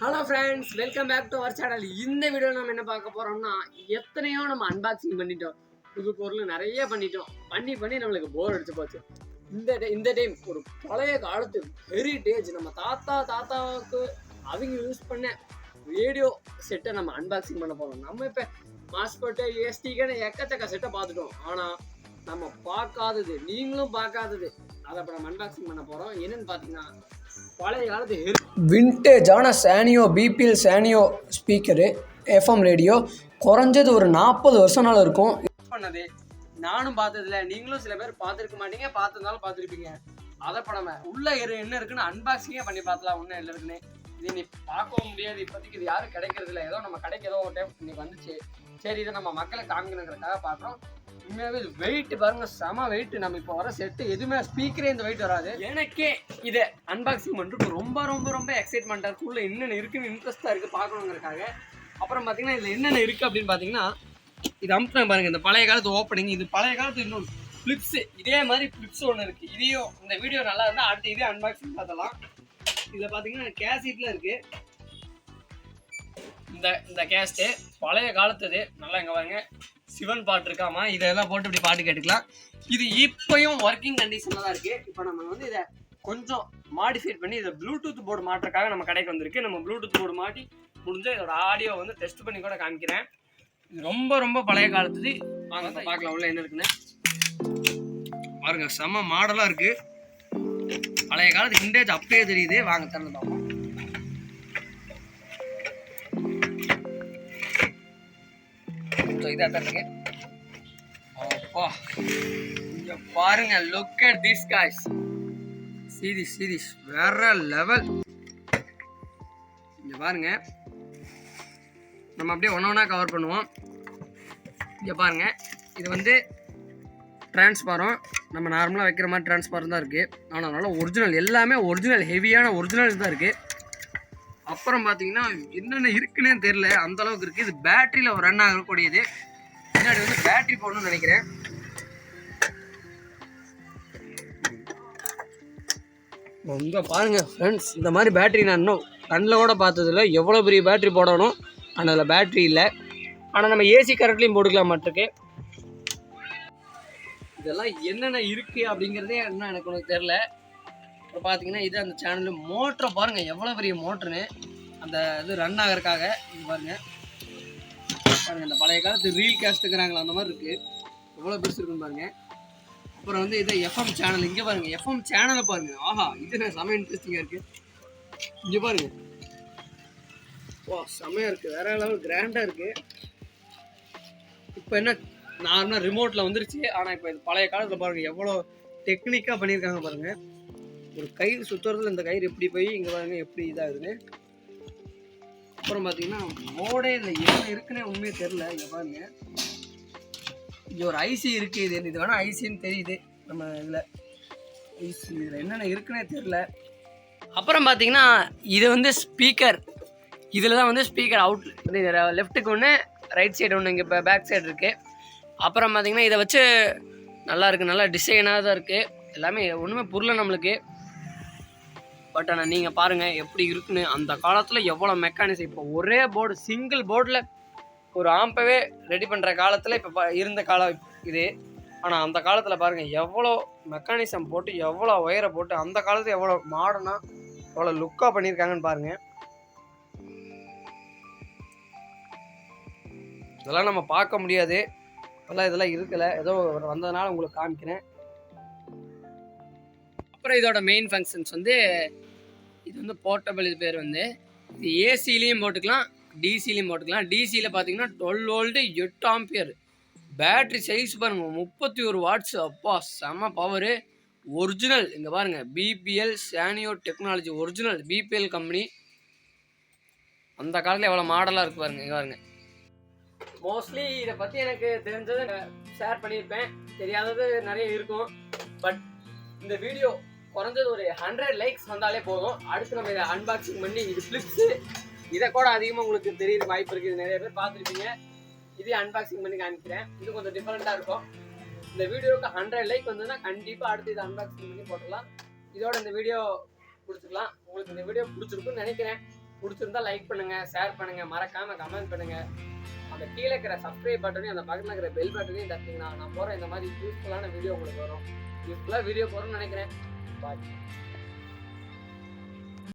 Hello friends, welcome back to our channel. இந்த video நம்ம என்ன பார்க்க போறோம்னா, எத்தனையோ நம்ம அன்பாக்சிங் பண்ணிட்டோம், புது பொருள் நிறைய பண்ணிட்டோம். பண்ணி நம்மளுக்கு போர் அடிச்சு போச்சு. இந்த டைம் ஒரு பழைய காலத்து ஹெரிட்டேஜ் நம்ம தாத்தாவுக்கு அவங்க யூஸ் பண்ண ரேடியோ செட்டை நம்ம அன்பாக்சிங் பண்ண போறோம். நம்ம இப்போ மாஸ்போர்ட்டு ஏஎஸ்டிக்கான எக்கச்சக்க செட்டை பார்த்துட்டோம். ஆனால் நம்ம பார்க்காதது, நீங்களும் பார்க்காதது, அதை இப்போ நம்ம அன்பாக்சிங் பண்ண போகிறோம். என்னன்னு பார்த்தீங்கன்னா, பழைய காலத்து விண்டேஜான Sanyo BPL Sanyo speaker, FM radio. குறைஞ்சது ஒரு 40 வருஷம் நாள் இருக்கும். யூஸ் பண்ணது நானும் பார்த்ததில்ல, நீங்களும் சில பேர் பார்த்துருக்க மாட்டீங்க, பார்த்துருந்தாலும் பார்த்துருப்பீங்க. அதை படமை உள்ள என்ன இருக்குன்னு அன்பாக்சிங்கே பண்ணி பார்த்தலாம். ஒன்றும் இல்லை இருக்குன்னு இது நீ பார்க்கவும் முடியாது. இப்போதைக்கு இது யாரும் கிடைக்கிறது இல்லை. ஏதோ நம்ம கடைக்கு ஏதோ ஒரு டைம் இன்னைக்கு வந்துச்சு. சரி, இதை நம்ம மக்களை காமிக்கணுங்கிறதுக்காக பார்க்குறோம். உண்மையாகவே இது வெயிட் பாருங்க, செம வெயிட். நம்ம இப்போ வர செட்டு எதுவுமே ஸ்பீக்கரே இந்த வெயிட் வராது. எனக்கே இதை அன்பாக்சிங் பண்ணுறதுக்கு ரொம்ப ரொம்ப ரொம்ப எக்ஸைட்மெண்ட்டாக இருக்குது. உள்ள என்னென்ன இருக்குன்னு இன்ட்ரெஸ்ட்டாக இருக்குது பார்க்கணுங்கிறதுக்காக. அப்புறம் பார்த்தீங்கன்னா இதில் என்னென்ன இருக்குது அப்படின்னு பார்த்தீங்கன்னா, இது அமுத்துனா பாருங்கள், இந்த பழைய காலத்து ஓப்பனிங். இது பழைய காலத்து இன்னொன்று ஃப்ளிப்ஸு, இதே மாதிரி ஃப்ளிப்ஸ் ஒன்று இருக்குது. இதையும் இந்த வீடியோ நல்லா இருந்தால் அடுத்து இதே அன்பாக்சிங் பார்த்தலாம். இதில் பார்த்தீங்கன்னா கேசீட்டில் இருக்குது. இந்த கேஸ்ட்டு பழைய காலத்துது. நல்லா இங்கே பாருங்க, சிவன் பாட்டு இருக்காமா, இதெல்லாம் போட்டு இப்படி பாட்டு கேட்டுக்கலாம். இது இப்போயும் ஒர்க்கிங் கண்டிஷனில் தான் இருக்குது. இப்போ நம்ம வந்து இதை கொஞ்சம் மாடிஃபைட் பண்ணி இதை ப்ளூடூத் போர்டு மாட்டுறதுக்காக நம்ம கடைக்கு வந்திருக்கு. நம்ம ப்ளூடூத் போர்டு மாட்டி முடிஞ்சால் இதோட ஆடியோ வந்து டெஸ்ட் பண்ணி கூட காமிக்கிறேன். இது ரொம்ப ரொம்ப பழைய காலத்துது. வாங்க பார்க்கலாம் உள்ள என்ன இருக்குன்னு. பாருங்க, செம்ம மாடலாக இருக்குது. பழைய காலத்து விண்டேஜ் அப்படியே தெரியுது. வாங்க திறந்து பார்ப்போம். இதாக தான் இருக்கு. அப்பா இங்க பாருங்க, look at this guys. Series வேற லெவல். இங்க பாருங்க, நம்ம அப்படியே ஒண்ணா கவர் பண்ணுவோம். இங்க பாருங்க, இது வந்து டிரான்ஸ்பாரம். நம்ம நார்மலாக வைக்கிற மாதிரி டிரான்ஸ்பாரம் தான் இருக்குது. ஆனால் நல்லா ஒரிஜினல், எல்லாமே ஒரிஜினல், ஹெவியான ஒரிஜினல் தான் இருக்குது. அப்புறம் பார்த்தீங்கன்னா என்னென்ன இருக்குன்னே தெரியல, அந்த அளவுக்கு இருக்குது. இது பேட்டரியில் ரன் ஆகக்கூடியது. பின்னாடி வந்து பேட்டரி போடணும்னு நினைக்கிறேன். இங்கே பாருங்க ஃப்ரெண்ட்ஸ், இந்த மாதிரி பேட்டரி நான் இன்னும் கண்ணில் கூட பார்த்ததில்ல. எவ்வளோ பெரிய பேட்டரி போடணும், ஆனால் அதில் பேட்டரி இல்லை. ஆனால் நம்ம ஏசி கரண்ட்லையும் போட்டுக்கலாம் மாட்டிருக்கு. இதெல்லாம் என்னென்ன இருக்குது அப்படிங்கிறதே என்ன எனக்கு ஒன்று தெரில. இப்போ பார்த்தீங்கன்னா இது அந்த சேனலு மோட்டரை பாருங்கள், எவ்வளோ பெரிய மோட்டருன்னு. அந்த இது ரன் ஆகிறதுக்காக இது பாருங்கள். இந்த பழைய காலத்து ரீல் கேஸ்ட்டுக்கிறாங்களா, அந்த மாதிரி இருக்குது. எவ்வளோ பெருசு இருக்குன்னு பாருங்கள். அப்புறம் வந்து இதை எஃப்எம் சேனல். இங்கே பாருங்கள், எஃப்எம் சேனலை பாருங்கள். ஆஹா, இது நான் செம்ம இன்ட்ரெஸ்டிங்காக இருக்குது. இங்கே பாருங்கள், வா செம்மையாக இருக்குது, வேற லெவல் கிராண்டாக இருக்குது. இப்போ என்ன நார்மலாக ரிமோட்டில் வந்துருச்சு. ஆனால் இப்போ இது பழைய காலத்தில் பாருங்கள் எவ்வளோ டெக்னிக்காக பண்ணியிருக்காங்க பாருங்கள். ஒரு கயிறு சுற்றுறதுல இந்த கயிறு எப்படி போய் இங்கே பாருங்கள் எப்படி இதாகுதுன்னு. அப்புறம் பார்த்தீங்கன்னா மோடே இல்லை, என்ன இருக்குன்னே உண்மையே தெரில. இங்கே பாருங்க, இங்கே ஒரு ஐசி இருக்குது. இது வேணால் ஐசின்னு தெரியுது நம்ம இதில். ஐசி இதில் என்னென்ன இருக்குன்னே தெரில. அப்புறம் பார்த்தீங்கன்னா இது வந்து ஸ்பீக்கர். இதில் தான் வந்து ஸ்பீக்கர் அவுட் லெஃப்ட்டுக்கு ஒன்று, ரைட் சைடு ஒன்று, இங்கே இப்போ பேக் சைடு இருக்குது. அப்புறம் பார்த்தீங்கன்னா இதை வச்சு நல்லா இருக்குது, நல்லா டிசைனாக தான் இருக்குது. எல்லாமே ஒன்றுமே புரியல நம்மளுக்கு. பட் ஆனால் நீங்கள் பாருங்கள் எப்படி இருக்குன்னு. அந்த காலத்தில் எவ்வளோ மெக்கானிசம். இப்போ ஒரே போர்டு, சிங்கிள் போர்டில் ஒரு ஆம்பவே ரெடி பண்ணுற காலத்தில் இப்போ இருந்த காலம் இது. ஆனால் அந்த காலத்தில் பாருங்கள் எவ்வளோ மெக்கானிசம் போட்டு, எவ்வளோ ஒயரை போட்டு, அந்த காலத்தில் எவ்வளோ மாடர்னாக, எவ்வளோ லுக்காக பண்ணியிருக்காங்கன்னு பாருங்கள். இதெல்லாம் நம்ம பார்க்க முடியாது, இதெல்லாம் இருக்கலை. ஏதோ வந்ததுனால உங்களுக்கு காமிக்கிறேன். அப்புறம் இதோட மெயின் ஃபங்க்ஷன்ஸ் வந்து இது வந்து போர்ட்டபிள். இது பேர் வந்து இது ஏசிலையும் போட்டுக்கலாம், டிசிலையும் போட்டுக்கலாம். டிசியில் பார்த்தீங்கன்னா 12 வோல்ட்டு 8 ஆம்பியர். பேட்ரி சைஸ் பாருங்கள், 31 வாட்ஸ். அப்பா செம்ம பவரு. ஒரிஜினல். இங்கே பாருங்கள், BPL Sanyo technology, original BPL company. அந்த காலத்தில் எவ்வளோ மாடலாக இருக்குது பாருங்கள். இங்கே பாருங்கள், மோஸ்ட்லி இதை பற்றி எனக்கு தெரிஞ்சதை ஷேர் பண்ணியிருப்பேன், தெரியாதது நிறைய இருக்கும். பட் இந்த வீடியோ குறைஞ்சது ஒரு 100 லைக்ஸ் வந்தாலே போதும். அடுத்து நம்ம இதை அன்பாக்சிங் பண்ணி, இது ஃப்ளிப்ஸு, இதை கூட அதிகமாக உங்களுக்கு தெரியுற வாய்ப்பு இருக்குது. இது நிறைய பேர் பார்த்துருப்பீங்க. இதே அன்பாக்சிங் பண்ணி காமிக்கிறேன். இது கொஞ்சம் டிஃப்ரெண்ட்டாக இருக்கும். இந்த வீடியோவுக்கு 100 லைக் வந்ததுன்னா கண்டிப்பாக அடுத்து இதை அன்பாக்சிங் பண்ணி போட்டுடலாம். இதோட இந்த வீடியோ பிடிச்சிக்கலாம். உங்களுக்கு இந்த வீடியோ பிடிச்சிருக்குன்னு நினைக்கிறேன். பிடிச்சிருந்தா லைக் பண்ணுங்க, ஷேர் பண்ணுங்க, மறக்காம கமெண்ட் பண்ணுங்க. அந்த கீழே இருக்கிற சப்ஸ்கிரைப் பட்டனையும் அந்த பக்கத்தில் இருக்கிற பெல் பட்டனையும் தட்டிங்கன்னா நான் போகிற இந்த மாதிரி யூஸ்ஃபுல்லான வீடியோ உங்களுக்கு வரும். யூஸ்ஃபுல்லாக வீடியோ போகிறோம்னு நினைக்கிறேன். பாய்.